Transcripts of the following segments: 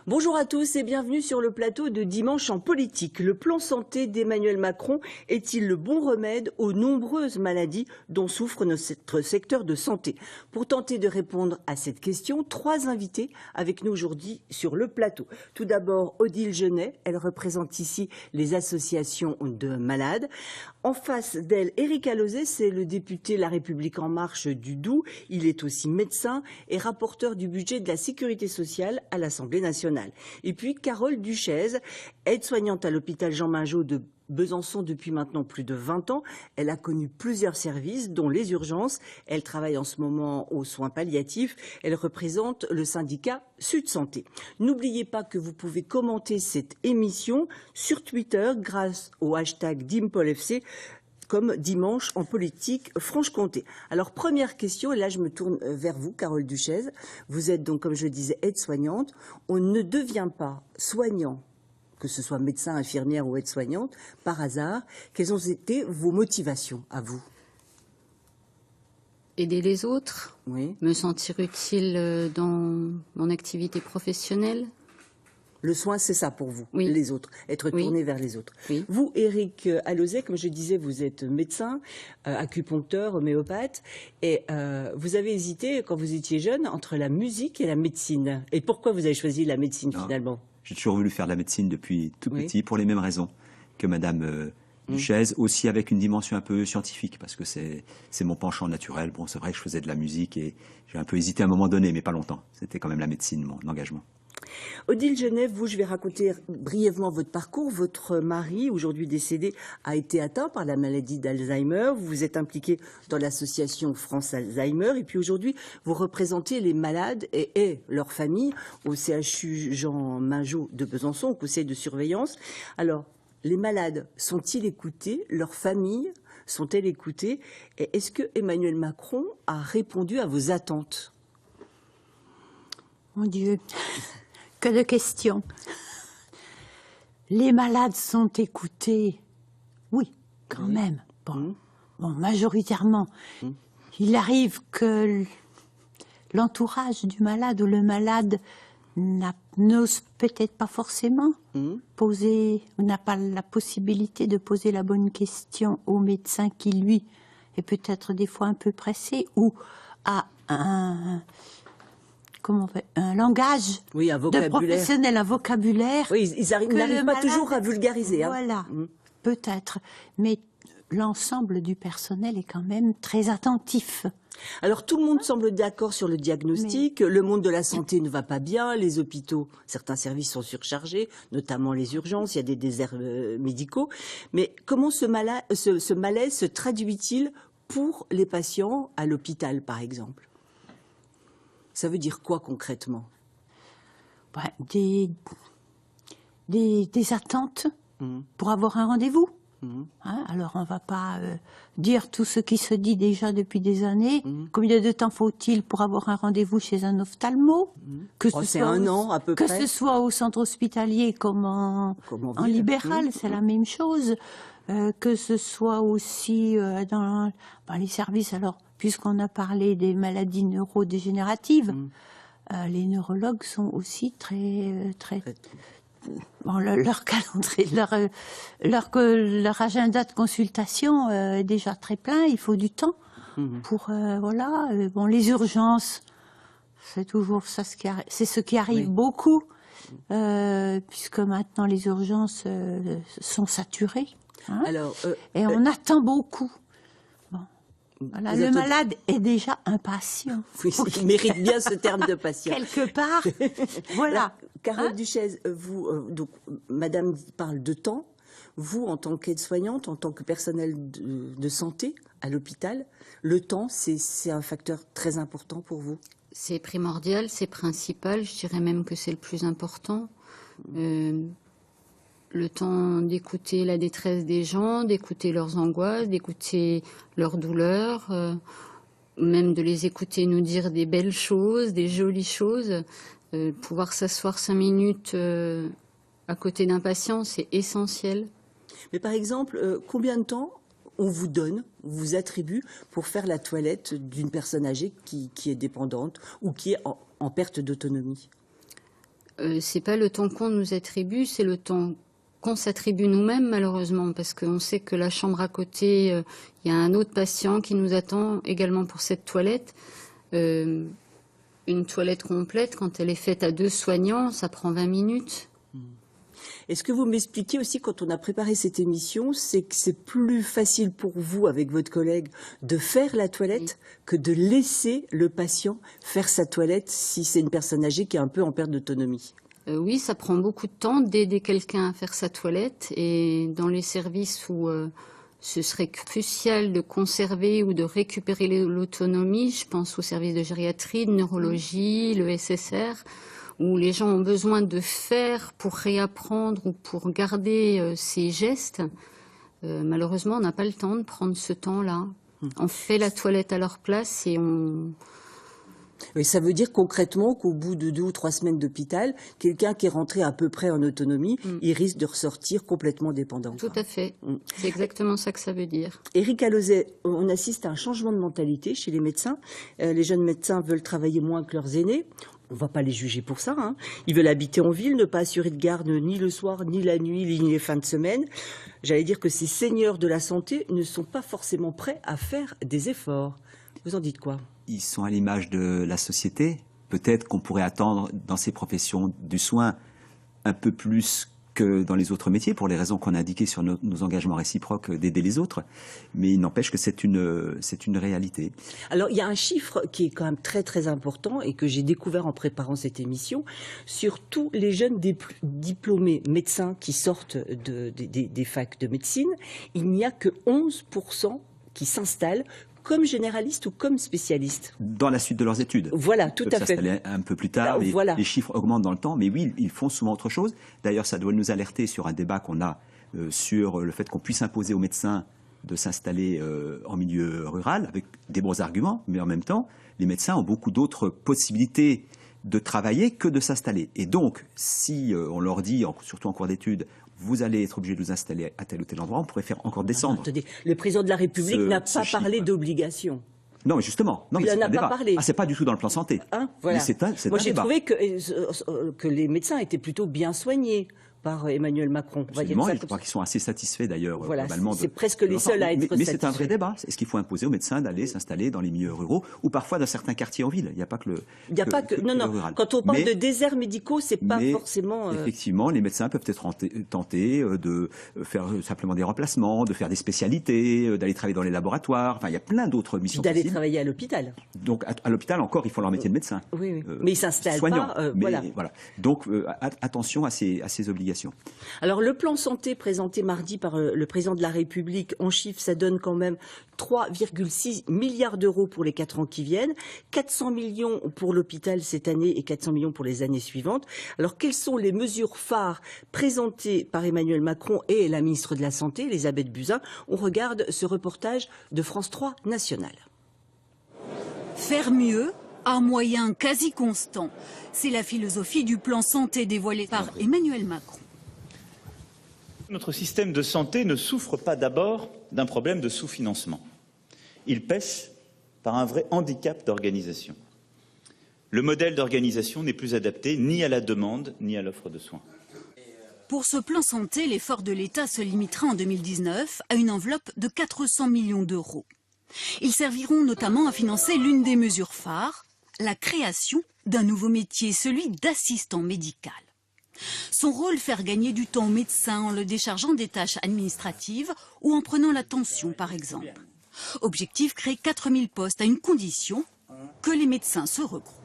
Bonjour à tous et bienvenue sur le plateau de Dimanche en politique. Le plan santé d'Emmanuel Macron est-il le bon remède aux nombreuses maladies dont souffre notre secteur de santé? Pour tenter de répondre à cette question, 3 invités avec nous aujourd'hui sur le plateau. Tout d'abord, Odile Genet, elle représente ici les associations de malades. En face d'elle, Éric Alauzet, c'est le député La République En Marche du Doubs. Il est aussi médecin et rapporteur du budget de la Sécurité sociale à l'Assemblée nationale. Et puis Carole Duchèze, aide-soignante à l'hôpital Jean Mingeot de Besançon depuis maintenant plus de 20 ans. Elle a connu plusieurs services, dont les urgences. Elle travaille en ce moment aux soins palliatifs. Elle représente le syndicat Sud Santé. N'oubliez pas que vous pouvez commenter cette émission sur Twitter grâce au hashtag DIMPOLFC, comme Dimanche en politique Franche-Comté. Alors, première question, et là je me tourne vers vous, Carole Duchèze. Vous êtes donc, comme je le disais, aide-soignante. On ne devient pas soignant, que ce soit médecin, infirmière ou aide-soignante, par hasard. Quelles ont été vos motivations à vous? Aider les autres, Oui. Me sentir utile dans mon activité professionnelle. Le soin, c'est ça pour vous, Oui. Les autres, être tourné vers les autres. Oui. Vous, Éric Alauzet, comme je disais, vous êtes médecin, acupuncteur, homéopathe, et vous avez hésité, quand vous étiez jeune, entre la musique et la médecine. Et pourquoi vous avez choisi la médecine, finalement? J'ai toujours voulu faire de la médecine depuis tout petit, pour les mêmes raisons que Madame Duchèze, aussi avec une dimension un peu scientifique, parce que c'est mon penchant naturel. Bon, c'est vrai que je faisais de la musique et j'ai un peu hésité à un moment donné, mais pas longtemps. C'était quand même la médecine, mon engagement. Odile Genet, vous, je vais raconter brièvement votre parcours. Votre mari, aujourd'hui décédé, a été atteint par la maladie d'Alzheimer. Vous vous êtes impliqué dans l'association France Alzheimer. Et puis aujourd'hui, vous représentez les malades et leurs familles au CHU Jean Mingeot de Besançon, au conseil de surveillance. Alors, les malades sont-ils écoutés? Leurs familles sont-elles écoutées? Et est-ce que Emmanuel Macron a répondu à vos attentes? Mon Dieu, que de questions. Les malades sont écoutés. Oui, quand même. Bon, majoritairement. Il arrive que l'entourage du malade ou le malade n'ose peut-être pas forcément poser, n'a pas la possibilité de poser la bonne question au médecin qui, lui, est peut-être des fois un peu pressé ou a un langage de professionnel, un vocabulaire. Oui, ils n'arrivent pas toujours à vulgariser. Voilà, peut-être. Mais l'ensemble du personnel est quand même très attentif. Alors tout le monde semble d'accord sur le diagnostic. Le monde de la santé ne va pas bien. Les hôpitaux, certains services sont surchargés, notamment les urgences. Il y a des déserts médicaux. Mais comment ce malaise se traduit-il pour les patients à l'hôpital, par exemple? Ça veut dire quoi concrètement? Des attentes pour avoir un rendez-vous. Alors on ne va pas dire tout ce qui se dit déjà depuis des années. Combien de temps faut-il pour avoir un rendez-vous chez un ophtalmo? C'est un an à peu près. Que ce soit au centre hospitalier comme en libéral, c'est la même chose. Que ce soit aussi dans les services. Alors, puisqu'on a parlé des maladies neurodégénératives, les neurologues sont aussi très bon, leur calendrier, leur agenda de consultation est déjà très plein. Il faut du temps pour voilà. Bon, les urgences, c'est toujours ça c'est ce qui arrive beaucoup, puisque maintenant les urgences sont saturées. Alors, et on attend beaucoup. Bon. Voilà, le malade est déjà impatient. Oui, il mérite bien ce terme de patient. Quelque part, voilà. Carole Duchèze, vous, donc, Madame parle de temps. Vous, en tant qu'aide-soignante, en tant que personnel de santé à l'hôpital, le temps, c'est un facteur très important pour vous? C'est primordial, c'est principal. Je dirais même que c'est le plus important. Le temps d'écouter la détresse des gens, d'écouter leurs angoisses, d'écouter leurs douleurs, même de les écouter nous dire des belles choses, des jolies choses. Pouvoir s'asseoir 5 minutes à côté d'un patient, c'est essentiel. Mais par exemple, combien de temps on vous attribue pour faire la toilette d'une personne âgée qui est dépendante ou qui est en perte d'autonomie? C'est pas le temps qu'on nous attribue, c'est le temps qu'on s'attribue nous-mêmes, malheureusement, parce qu'on sait que la chambre à côté, il y a un autre patient qui nous attend également pour cette toilette. Une toilette complète, quand elle est faite à 2 soignants, ça prend 20 minutes. Est-ce que vous m'expliquez aussi, quand on a préparé cette émission, c'est que c'est plus facile pour vous, avec votre collègue, de faire la toilette que de laisser le patient faire sa toilette si c'est une personne âgée qui est un peu en perte d'autonomie? Oui, ça prend beaucoup de temps d'aider quelqu'un à faire sa toilette, et dans les services où ce serait crucial de conserver ou de récupérer l'autonomie, je pense aux services de gériatrie, de neurologie, le SSR, où les gens ont besoin de faire pour réapprendre ou pour garder ces gestes. Malheureusement, on n'a pas le temps de prendre ce temps-là. On fait la toilette à leur place et on... Oui, ça veut dire concrètement qu'au bout de 2 ou 3 semaines d'hôpital, quelqu'un qui est rentré à peu près en autonomie, il risque de ressortir complètement dépendant. Tout à fait. C'est exactement ça que ça veut dire. Éric Alauzet, on assiste à un changement de mentalité chez les médecins. Les jeunes médecins veulent travailler moins que leurs aînés. On ne va pas les juger pour ça. Ils veulent habiter en ville, ne pas assurer de garde ni le soir, ni la nuit, ni les fins de semaine. J'allais dire que ces seigneurs de la santé ne sont pas forcément prêts à faire des efforts. Vous en dites quoi? Ils sont à l'image de la société. Peut-être qu'on pourrait attendre dans ces professions du soin un peu plus que dans les autres métiers, pour les raisons qu'on a indiquées sur nos engagements réciproques d'aider les autres. Mais il n'empêche que c'est une réalité. Alors, il y a un chiffre qui est quand même très très important et que j'ai découvert en préparant cette émission. Sur tous les jeunes diplômés médecins qui sortent des facs de médecine, il n'y a que 11% qui s'installent comme généralistes ou comme spécialistes. Dans la suite de leurs études. Voilà, tout à fait. S'installer un peu plus tard, voilà. Les chiffres augmentent dans le temps, mais oui, ils font souvent autre chose. D'ailleurs, ça doit nous alerter sur un débat qu'on a sur le fait qu'on puisse imposer aux médecins de s'installer en milieu rural, avec des bons arguments, mais en même temps, les médecins ont beaucoup d'autres possibilités de travailler que de s'installer. Et donc, si on leur dit, surtout en cours d'études, vous allez être obligé de vous installer à tel ou tel endroit, on pourrait faire encore descendre. Attendez, le président de la République n'a pas parlé d'obligation. Non, mais justement. Non, il n'en a pas parlé. Ah, c'est pas du tout dans le plan santé. Voilà. Mais c'est un Moi, j'ai débat. trouvé que les médecins étaient plutôt bien soignés par Emmanuel Macron. Absolument, et je crois qu'ils sont assez satisfaits d'ailleurs. Voilà, globalement. c'est presque les seuls à être satisfaits. Mais c'est un vrai débat. Est-ce qu'il faut imposer aux médecins d'aller s'installer dans les milieux ruraux ou parfois dans certains quartiers en ville? Il n'y a pas que le rural. Quand on parle de déserts médicaux, c'est pas forcément... Effectivement, les médecins peuvent être tentés de faire simplement des remplacements, de faire des spécialités, d'aller travailler dans les laboratoires. Enfin, il y a plein d'autres missions possibles. D'aller travailler à l'hôpital. Donc, à l'hôpital, encore, ils font leur métier de médecin. Oui. Mais ils s'installent pas. Voilà. Donc, attention à ces obligations. Alors, le plan santé présenté mardi par le président de la République, en chiffres, ça donne quand même 3,6 milliards d'euros pour les 4 ans qui viennent, 400 millions pour l'hôpital cette année et 400 millions pour les années suivantes. Alors, quelles sont les mesures phares présentées par Emmanuel Macron et la ministre de la Santé, Elisabeth Buzyn? On regarde ce reportage de France 3 National. Faire mieux à moyen quasi constant, c'est la philosophie du plan santé dévoilé par Emmanuel Macron. Notre système de santé ne souffre pas d'abord d'un problème de sous-financement. Il pèche par un vrai handicap d'organisation. Le modèle d'organisation n'est plus adapté ni à la demande ni à l'offre de soins. Pour ce plan santé, l'effort de l'État se limitera en 2019 à une enveloppe de 400 millions d'euros. Ils serviront notamment à financer l'une des mesures phares, la création d'un nouveau métier, celui d'assistant médical. Son rôle, faire gagner du temps aux médecins en le déchargeant des tâches administratives ou en prenant la tension, par exemple. Objectif, créer 4000 postes à une condition, que les médecins se regroupent.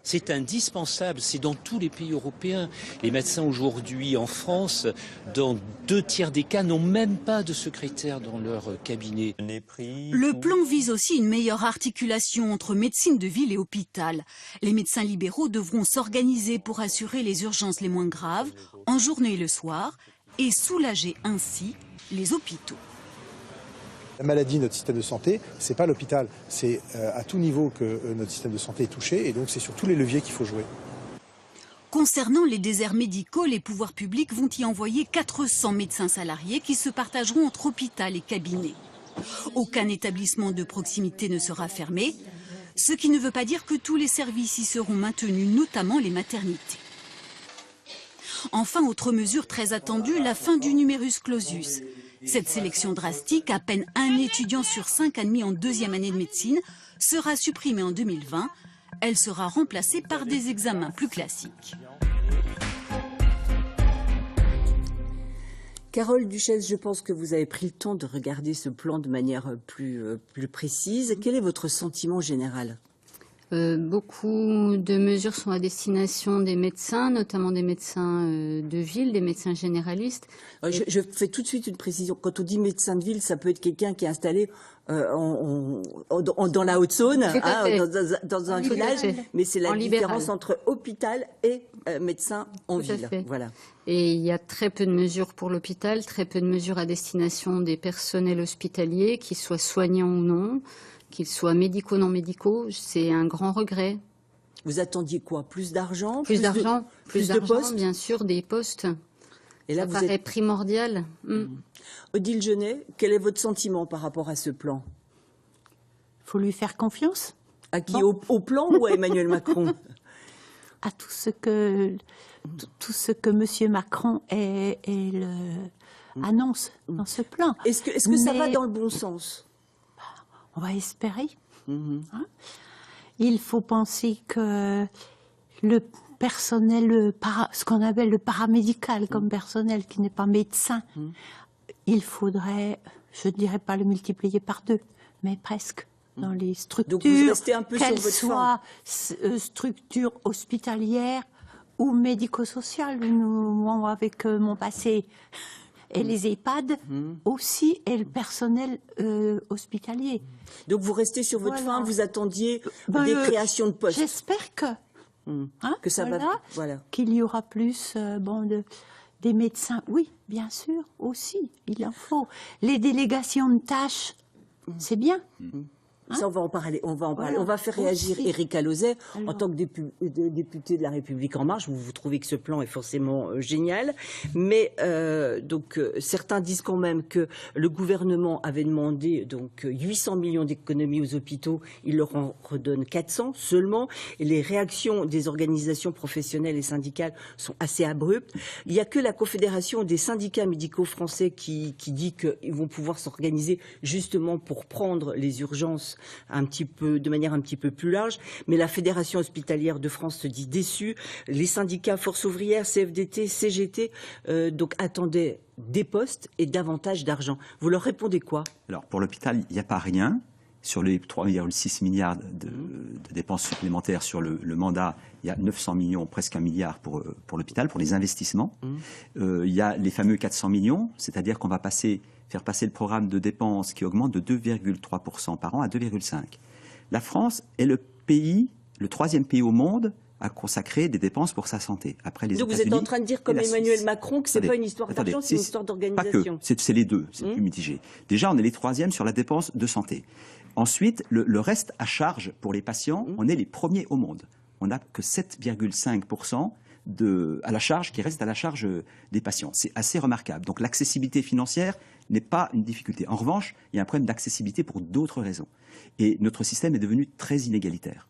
C'est indispensable, c'est dans tous les pays européens. Les médecins aujourd'hui en France, dans 2/3 des cas, n'ont même pas de secrétaire dans leur cabinet. Le plan vise aussi une meilleure articulation entre médecine de ville et hôpital. Les médecins libéraux devront s'organiser pour assurer les urgences les moins graves, en journée et le soir, et soulager ainsi les hôpitaux. La maladie, notre système de santé, c'est pas l'hôpital. C'est à tout niveau que notre système de santé est touché et donc c'est sur tous les leviers qu'il faut jouer. Concernant les déserts médicaux, les pouvoirs publics vont y envoyer 400 médecins salariés qui se partageront entre hôpital et cabinet. Aucun établissement de proximité ne sera fermé. Ce qui ne veut pas dire que tous les services y seront maintenus, notamment les maternités. Enfin, autre mesure très attendue, la fin du numerus clausus. Cette sélection drastique, à peine un étudiant sur 5 admis en 2e année de médecine, sera supprimée en 2020. Elle sera remplacée par des examens plus classiques. Carole Duchesne, je pense que vous avez pris le temps de regarder ce plan de manière plus précise. Quel est votre sentiment général ? Beaucoup de mesures sont à destination des médecins, notamment des médecins de ville, des médecins généralistes. Je fais tout de suite une précision. Quand on dit médecin de ville, ça peut être quelqu'un qui est installé dans la Haute-Saône, dans un village, mais c'est la différence entre hôpital et médecin en ville. Voilà. Et il y a très peu de mesures pour l'hôpital, très peu de mesures à destination des personnels hospitaliers, qu'ils soient soignants ou non, qu'ils soient médicaux ou non médicaux. C'est un grand regret. Vous attendiez quoi? Plus d'argent? Plus d'argent, de postes, bien sûr, des postes. Et là, ça paraît primordial. Odile Genet, quel est votre sentiment par rapport à ce plan? Il faut lui faire confiance. À qui? Au plan ou à Emmanuel Macron? À tout ce que M. Macron annonce dans ce plan. Est-ce que ça va dans le bon sens? On va espérer. Il faut penser que le personnel, ce qu'on appelle le paramédical comme personnel qui n'est pas médecin, il faudrait, je ne dirais pas le multiplier par 2, mais presque. Dans les structures, donc vous restez un peu qu'elles sur votre soient structures hospitalières ou médico-sociales. Nous, avec mon passé, et les EHPAD aussi, et le personnel hospitalier. Donc vous restez sur votre fin, vous attendiez des créations de postes. J'espère que ça va. Voilà. Qu'il y aura plus des médecins. Oui, bien sûr, aussi, il en faut. Les délégations de tâches, c'est bien. Ça, on va en parler. On va faire réagir Éric Alauzet. En tant que député de La République En Marche, vous trouvez que ce plan est forcément génial. Mais certains disent quand même que le gouvernement avait demandé 800 millions d'économies aux hôpitaux. Il leur en redonne 400 seulement. Et les réactions des organisations professionnelles et syndicales sont assez abruptes. Il n'y a que la Confédération des syndicats médicaux français qui dit qu'ils vont pouvoir s'organiser justement pour prendre les urgences de manière un petit peu plus large, mais la Fédération hospitalière de France se dit déçue. Les syndicats Force ouvrière, CFDT, CGT attendaient des postes et davantage d'argent. Vous leur répondez quoi? Alors pour l'hôpital, il n'y a pas rien. Sur les 3,6 milliards de dépenses supplémentaires sur le mandat, il y a 900 millions, presque 1 milliard pour l'hôpital, pour les investissements. Il y a les fameux 400 millions, c'est-à-dire qu'on va faire passer le programme de dépenses qui augmente de 2,3% par an à 2,5%. La France est le 3e pays au monde à consacrer des dépenses pour sa santé. Après les Donc vous États-Unis êtes en train de dire, comme Emmanuel Macron, que ce n'est pas une histoire d'argent, c'est une histoire d'organisation. Pas que, c'est les deux, c'est plus mitigé. Déjà, on est les 3e sur la dépense de santé. Ensuite, le reste à charge pour les patients, on est les premiers au monde. On n'a que 7,5% à la charge qui reste à la charge des patients. C'est assez remarquable. Donc l'accessibilité financière n'est pas une difficulté. En revanche, il y a un problème d'accessibilité pour d'autres raisons. Et notre système est devenu très inégalitaire.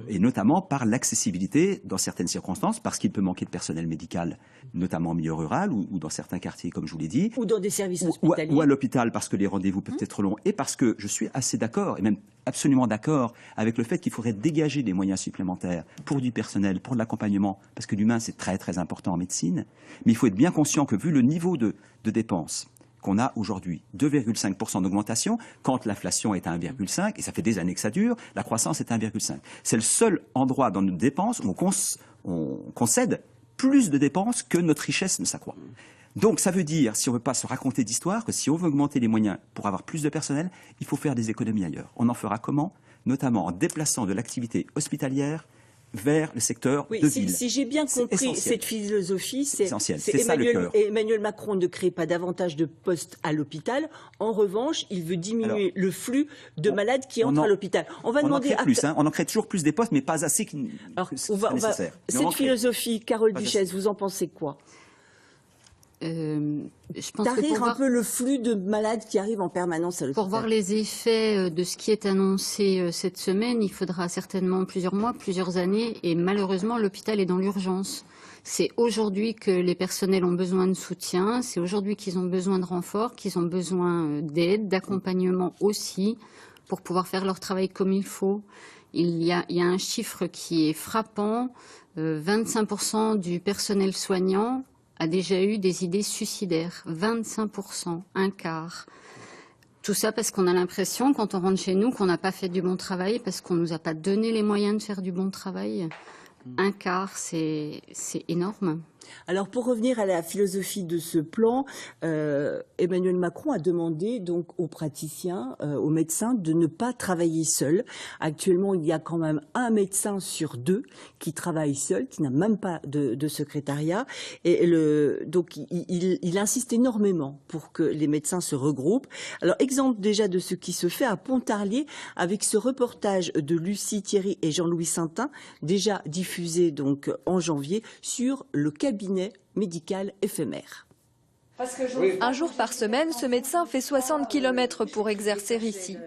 Et notamment par l'accessibilité dans certaines circonstances, parce qu'il peut manquer de personnel médical, notamment en milieu rural ou dans certains quartiers, comme je vous l'ai dit. Ou dans des services hospitaliers. Ou à l'hôpital, parce que les rendez-vous peuvent être longs, et parce que je suis assez d'accord, et même absolument d'accord, avec le fait qu'il faudrait dégager des moyens supplémentaires pour du personnel, pour de l'accompagnement, parce que l'humain, c'est très très important en médecine. Mais il faut être bien conscient que vu le niveau de dépenses qu'on a aujourd'hui, 2,5% d'augmentation, quand l'inflation est à 1,5%, et ça fait des années que ça dure, la croissance est à 1,5%. C'est le seul endroit dans nos dépenses où on concède plus de dépenses que notre richesse ne s'accroît. Donc ça veut dire, si on ne veut pas se raconter d'histoire, que si on veut augmenter les moyens pour avoir plus de personnel, il faut faire des économies ailleurs. On en fera comment? Notamment en déplaçant de l'activité hospitalière vers le secteur de ville. Si j'ai bien compris cette philosophie, c'est essentiel. C'est ça le cœur. Emmanuel Macron ne crée pas davantage de postes à l'hôpital. En revanche, il veut diminuer le flux de malades qui entrent à l'hôpital. On va demander on en crée toujours plus des postes, mais pas assez que nécessaire. Cette philosophie, Carole Duchesne, vous en pensez quoi? Je pense que tarir un peu le flux de malades qui arrivent en permanence à l'hôpital. Pour voir les effets de ce qui est annoncé cette semaine, il faudra certainement plusieurs mois, plusieurs années, et malheureusement l'hôpital est dans l'urgence. C'est aujourd'hui que les personnels ont besoin de soutien, c'est aujourd'hui qu'ils ont besoin de renfort, qu'ils ont besoin d'aide, d'accompagnement aussi, pour pouvoir faire leur travail comme il faut. Il y a un chiffre qui est frappant, 25% du personnel soignant a déjà eu des idées suicidaires, 25%, un quart. Tout ça parce qu'on a l'impression, quand on rentre chez nous, qu'on n'a pas fait du bon travail, parce qu'on ne nous a pas donné les moyens de faire du bon travail. Un quart, c'est énorme. Alors pour revenir à la philosophie de ce plan, Emmanuel Macron a demandé donc aux praticiens, aux médecins de ne pas travailler seuls. Actuellement, il y a quand même un médecin sur 2 qui travaille seul, qui n'a même pas de secrétariat. Et donc il insiste énormément pour que les médecins se regroupent. Alors exemple déjà de ce qui se fait à Pontarlier avec ce reportage de Lucie Thierry et Jean-Louis Saintin, déjà diffusé donc en janvier sur le cabinet médical éphémère. Un jour par semaine, ce médecin fait 60 km pour exercer ici.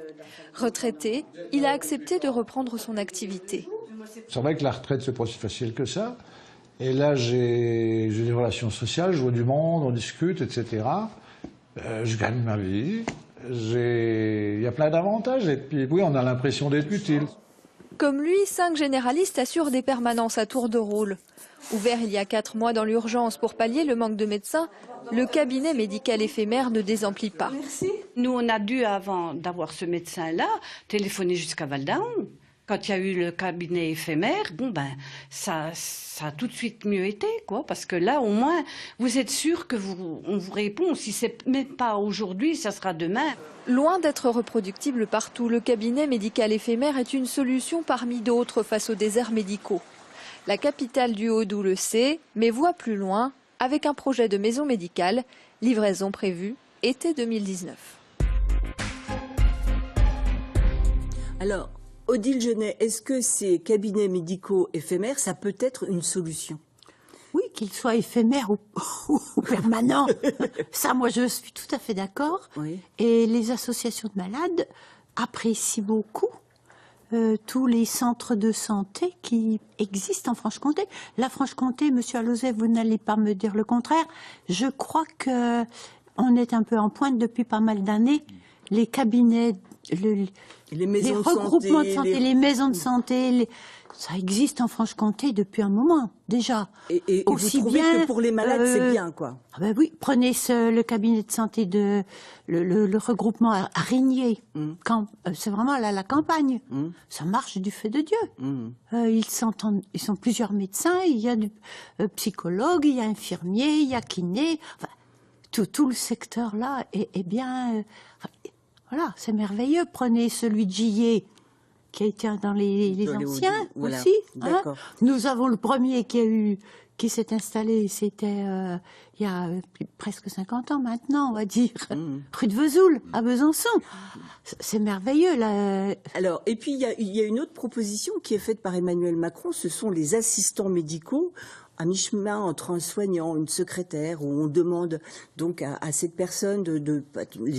Retraité, il a accepté de reprendre son activité. C'est vrai que la retraite, c'est pas aussi facile que ça. Et là, j'ai des relations sociales, je vois du monde, on discute, etc. Je gagne ma vie. Il y a plein d'avantages. Et puis, oui, on a l'impression d'être utile. Comme lui, 5 généralistes assurent des permanences à tour de rôle. Ouvert il y a 4 mois dans l'urgence pour pallier le manque de médecins, le cabinet médical éphémère ne désemplit pas. Nous, on a dû, avant d'avoir ce médecin-là, téléphoner jusqu'à Val-d'Aon. Quand il y a eu le cabinet éphémère, ça a tout de suite mieux été, quoi. Parce que là, au moins, vous êtes sûr que on vous répond. Si c'est même pas aujourd'hui, ça sera demain. Loin d'être reproductible partout, le cabinet médical éphémère est une solution parmi d'autres face aux déserts médicaux. La capitale du Haut-Doubs le sait, mais voit plus loin avec un projet de maison médicale, livraison prévue été 2019. Alors, Odile Genet, est-ce que ces cabinets médicaux éphémères, ça peut être une solution? Oui, qu'ils soient éphémères ou permanents. Ça, moi, je suis tout à fait d'accord. Oui. Et les associations de malades apprécient beaucoup tous les centres de santé qui existent en Franche-Comté. La Franche-Comté, Monsieur Alauzet, vous n'allez pas me dire le contraire. Je crois que on est un peu en pointe depuis pas mal d'années. Les cabinets, les regroupements de santé, les maisons de santé, ça existe en Franche-Comté depuis un moment déjà. Et aussi vous trouvez bien que pour les malades, c'est bien, quoi. Ah ben oui, prenez le cabinet de santé le regroupement à Rigné. C'est vraiment à la campagne. Ça marche du fait de Dieu. Ils sont plusieurs médecins, il y a du psychologue, il y a infirmier, il y a kiné. Enfin, tout le secteur là est bien. Voilà, c'est merveilleux. Prenez celui de Gillet, qui a été dans les anciens voilà. aussi. Hein. Nous avons le premier qui s'est installé, c'était il y a presque 50 ans maintenant, on va dire, rue de Vesoul, à Besançon. C'est merveilleux. Là. Alors, et puis il y a une autre proposition qui est faite par Emmanuel Macron, ce sont les assistants médicaux. À mi-chemin entre un soignant, une secrétaire, où on demande donc à cette personne de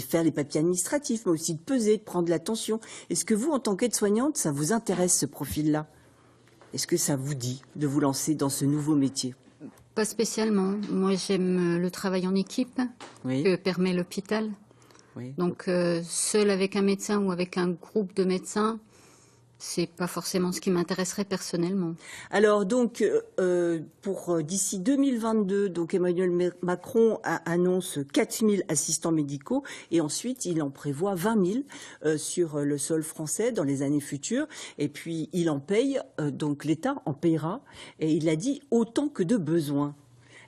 faire les papiers administratifs, mais aussi de peser, de prendre la tension. Est-ce que vous, en tant qu'aide-soignante, ça vous intéresse ce profil-là? Est-ce que ça vous dit de vous lancer dans ce nouveau métier? Pas spécialement. Moi, j'aime le travail en équipe que permet l'hôpital. Oui. Donc, seul avec un médecin ou avec un groupe de médecins, c'est pas forcément ce qui m'intéresserait personnellement. Alors donc, pour d'ici 2022, donc Emmanuel Macron annonce 4000 assistants médicaux et ensuite il en prévoit 20 000 sur le sol français dans les années futures. Et puis il en paye, donc l'État en payera. Et il a dit autant que de besoin.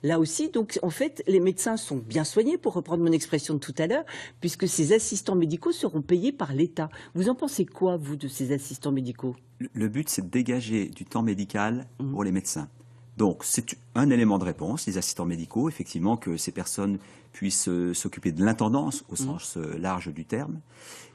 Là aussi, donc, en fait, les médecins sont bien soignés, pour reprendre mon expression de tout à l'heure, puisque ces assistants médicaux seront payés par l'État. Vous en pensez quoi, vous, de ces assistants médicaux? Le but, c'est de dégager du temps médical pour les médecins. Donc, c'est un élément de réponse, les assistants médicaux, effectivement, que ces personnes puissent s'occuper de l'intendance, au sens large du terme.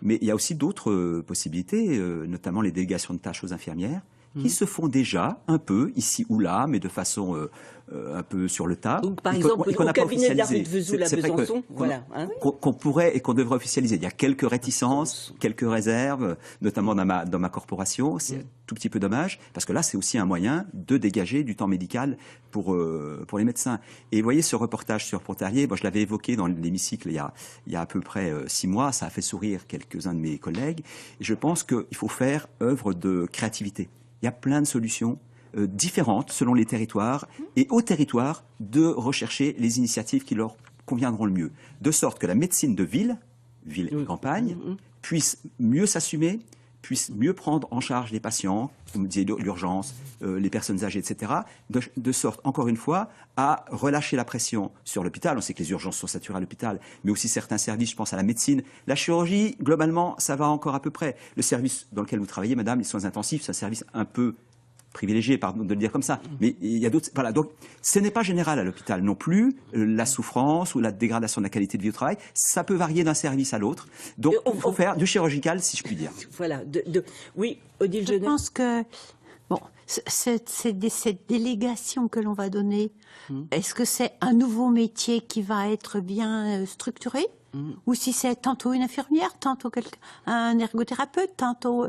Mais il y a aussi d'autres possibilités, notamment les délégations de tâches aux infirmières, qui se font déjà un peu ici ou là, mais de façon un peu sur le tas. Donc, par exemple, au cabinet d'Arnaud de Vesoul à Besançon, voilà. Qu'on pourrait et qu'on devrait officialiser. Il y a quelques réticences, quelques réserves, notamment dans ma corporation. C'est un tout petit peu dommage, parce que là, c'est aussi un moyen de dégager du temps médical pour les médecins. Et vous voyez ce reportage sur Pontarlier, moi je l'avais évoqué dans l'hémicycle il y a à peu près 6 mois, ça a fait sourire quelques-uns de mes collègues. Et je pense qu'il faut faire œuvre de créativité. Il y a plein de solutions différentes selon les territoires et aux territoires de rechercher les initiatives qui leur conviendront le mieux. De sorte que la médecine de ville et campagne, puisse mieux s'assumer, puisse mieux prendre en charge les patients, comme vous disiez, l'urgence, les personnes âgées, etc., de sorte, encore une fois, à relâcher la pression sur l'hôpital. On sait que les urgences sont saturées à l'hôpital, mais aussi certains services, je pense à la médecine. La chirurgie, globalement, ça va encore à peu près. Le service dans lequel vous travaillez, madame, les soins intensifs, c'est un service un peu privilégié, pardon de le dire comme ça, mais il y a d'autres. Voilà, donc ce n'est pas général à l'hôpital non plus. La souffrance ou la dégradation de la qualité de vie au travail, ça peut varier d'un service à l'autre. Donc il faut faire du chirurgical, si je puis dire. Voilà. Oui, Odile Genet. Je pense que bon, cette délégation que l'on va donner, est-ce que c'est un nouveau métier qui va être bien structuré, ou si c'est tantôt une infirmière, tantôt un ergothérapeute, tantôt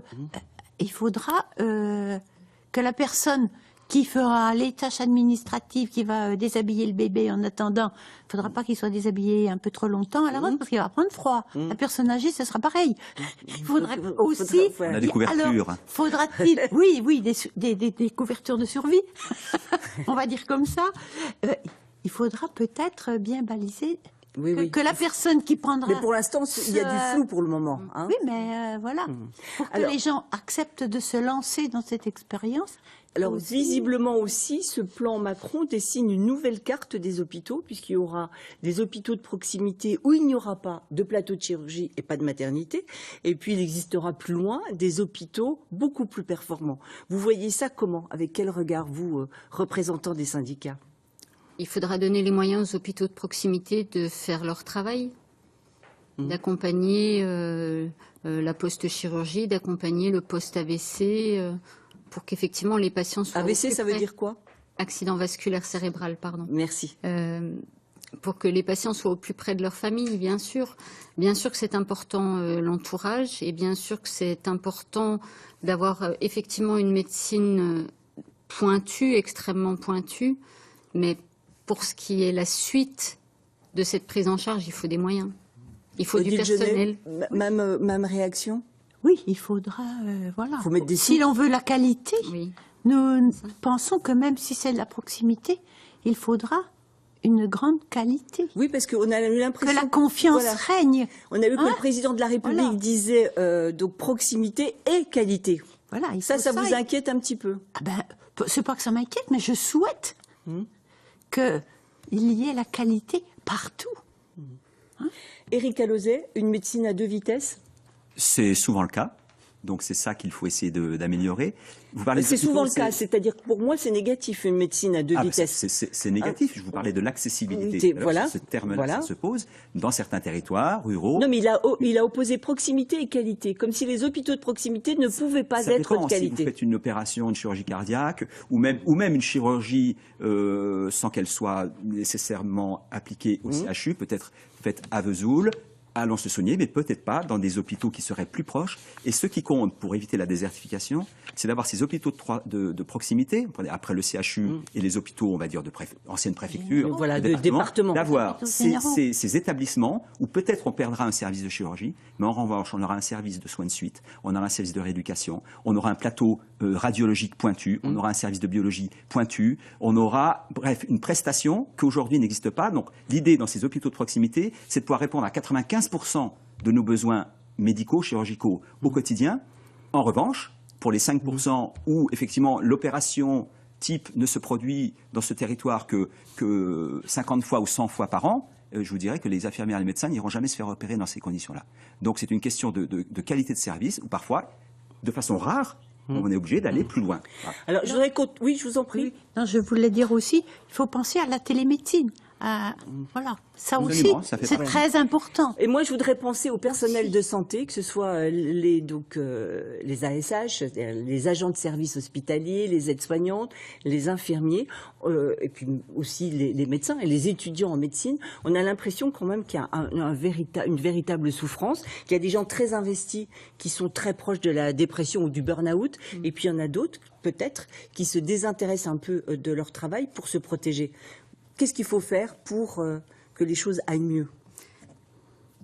il faudra que la personne qui fera les tâches administratives, qui va déshabiller le bébé en attendant, il ne faudra pas qu'il soit déshabillé un peu trop longtemps à l'avance parce qu'il va prendre froid. La personne âgée, ce sera pareil. Il faudra aussi... On a des couvertures. Alors, faudra-t-il... Oui, des couvertures de survie, on va dire comme ça. Il faudra peut-être bien baliser... Que la personne qui prendra... Mais pour l'instant, il y a du flou pour le moment. Hein. Oui, mais voilà. Pour que les gens acceptent de se lancer dans cette expérience. Alors, visiblement aussi, ce plan Macron dessine une nouvelle carte des hôpitaux, puisqu'il y aura des hôpitaux de proximité où il n'y aura pas de plateau de chirurgie et pas de maternité. Et puis, il existera plus loin des hôpitaux beaucoup plus performants. Vous voyez ça comment? Avec quel regard, vous, représentants des syndicats? Il faudra donner les moyens aux hôpitaux de proximité de faire leur travail, d'accompagner la post-chirurgie, d'accompagner le post-AVC, pour qu'effectivement les patients soient... AVC, ça veut dire quoi? Accident vasculaire cérébral, pardon. Merci. Pour que les patients soient au plus près de leur famille, bien sûr. Bien sûr que c'est important l'entourage, et bien sûr que c'est important d'avoir effectivement une médecine pointue, extrêmement pointue, mais pour ce qui est la suite de cette prise en charge, il faut des moyens. Il faut du personnel. Même réaction? Oui, il faudra, voilà. Faut mettre des si l'on veut la qualité, nous pensons que même si c'est de la proximité, il faudra une grande qualité. Oui, parce qu'on a eu l'impression... Que la confiance règne. On a vu que le président de la République disait donc proximité et qualité. Voilà, ça vous inquiète un petit peu? C'est pas que ça m'inquiète, mais je souhaite qu'il y ait la qualité partout. Éric Alauzet, une médecine à 2 vitesses? C'est souvent le cas. Donc c'est ça qu'il faut essayer d'améliorer. C'est souvent le cas, c'est-à-dire que pour moi c'est négatif une médecine à 2 vitesses. C'est négatif, je vous parlais de l'accessibilité. Voilà. Ce terme-là ça se pose dans certains territoires ruraux. Non mais il a opposé proximité et qualité, comme si les hôpitaux de proximité ne pouvaient pas être de qualité. Si vous faites une opération, une chirurgie cardiaque, ou même une chirurgie sans qu'elle soit nécessairement appliquée au CHU, peut-être faite à Vesoul, allons se soigner, mais peut-être pas dans des hôpitaux qui seraient plus proches. Et ce qui compte pour éviter la désertification, c'est d'avoir ces hôpitaux de proximité, après le CHU et les hôpitaux, on va dire, de anciennes préfectures, de départements, d'avoir ces établissements où peut-être on perdra un service de chirurgie, mais en revanche, on aura un service de soins de suite, on aura un service de rééducation, on aura un plateau radiologique pointu, on aura un service de biologie pointu, on aura, bref, une prestation qu'aujourd'hui n'existe pas. Donc, l'idée dans ces hôpitaux de proximité, c'est de pouvoir répondre à 95% de nos besoins médicaux, chirurgicaux au quotidien. En revanche, pour les 5% où effectivement l'opération type ne se produit dans ce territoire que 50 fois ou 100 fois par an, je vous dirais que les infirmières et les médecins n'iront jamais se faire opérer dans ces conditions-là. Donc c'est une question de qualité de service, ou parfois, de façon rare, on est obligé d'aller plus loin. Alors, oui, je vous en prie. Non, je voulais dire aussi, il faut penser à la télémédecine. voilà, ça Absolument, aussi, ça fait c'est partie. très important. Et moi, je voudrais penser au personnel de santé, que ce soit les ASH, les agents de services hospitaliers, les aides-soignantes, les infirmiers, et puis aussi les médecins et les étudiants en médecine. On a l'impression quand même qu'il y a une véritable souffrance, qu'il y a des gens très investis qui sont très proches de la dépression ou du burn-out, et puis il y en a d'autres, peut-être, qui se désintéressent un peu de leur travail pour se protéger. Qu'est-ce qu'il faut faire pour que les choses aillent mieux?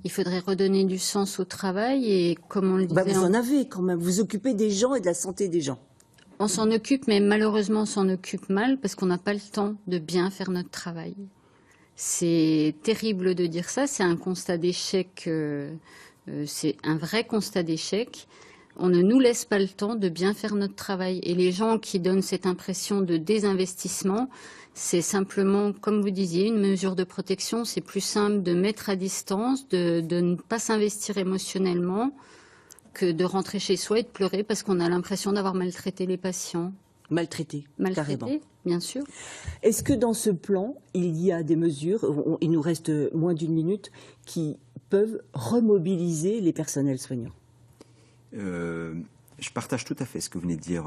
Il faudrait redonner du sens au travail et, comme on le disait... Vous en avez quand même, vous occupez des gens et de la santé des gens. On s'en occupe, mais malheureusement on s'en occupe mal parce qu'on n'a pas le temps de bien faire notre travail. C'est terrible de dire ça, c'est un constat d'échec, c'est un vrai constat d'échec. On ne nous laisse pas le temps de bien faire notre travail. Et les gens qui donnent cette impression de désinvestissement, c'est simplement, comme vous disiez, une mesure de protection. C'est plus simple de mettre à distance, de ne pas s'investir émotionnellement, que de rentrer chez soi et de pleurer parce qu'on a l'impression d'avoir maltraité les patients. Maltraités, carrément. Bien sûr. Est-ce que dans ce plan, il y a des mesures, il nous reste moins d'une minute, qui peuvent remobiliser les personnels soignants? Je partage tout à fait ce que vous venez de dire,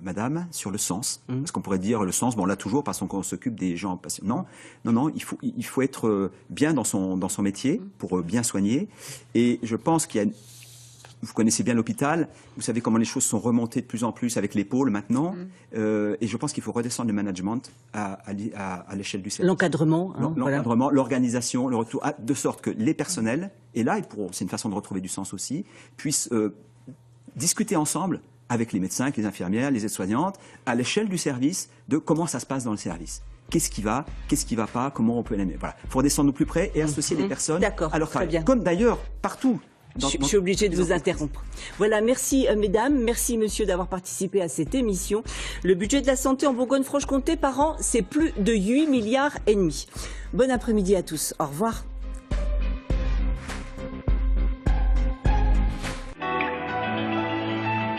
madame, sur le sens. Parce qu'on pourrait dire le sens, bon, on l'a toujours parce qu'on s'occupe des gens patients. Non, il faut être bien dans son métier pour bien soigner. Et je pense qu'il y a... Vous connaissez bien l'hôpital, vous savez comment les choses sont remontées de plus en plus avec les pôles maintenant. Et je pense qu'il faut redescendre le management à l'échelle du service. L'encadrement. L'encadrement, voilà. L'organisation, le retour, de sorte que les personnels, et là, c'est une façon de retrouver du sens aussi, puissent discuter ensemble avec les médecins, avec les infirmières, les aides-soignantes, à l'échelle du service, de comment ça se passe dans le service. Qu'est-ce qui va pas, comment on peut l'aimer. Voilà. Il faut redescendre au plus près et associer les personnes à leur travail. Comme d'ailleurs, partout. Je suis obligée de vous interrompre. Voilà, merci mesdames, merci monsieur d'avoir participé à cette émission. Le budget de la santé en Bourgogne-Franche-Comté par an, c'est plus de 8,5 milliards. Bon après-midi à tous. Au revoir.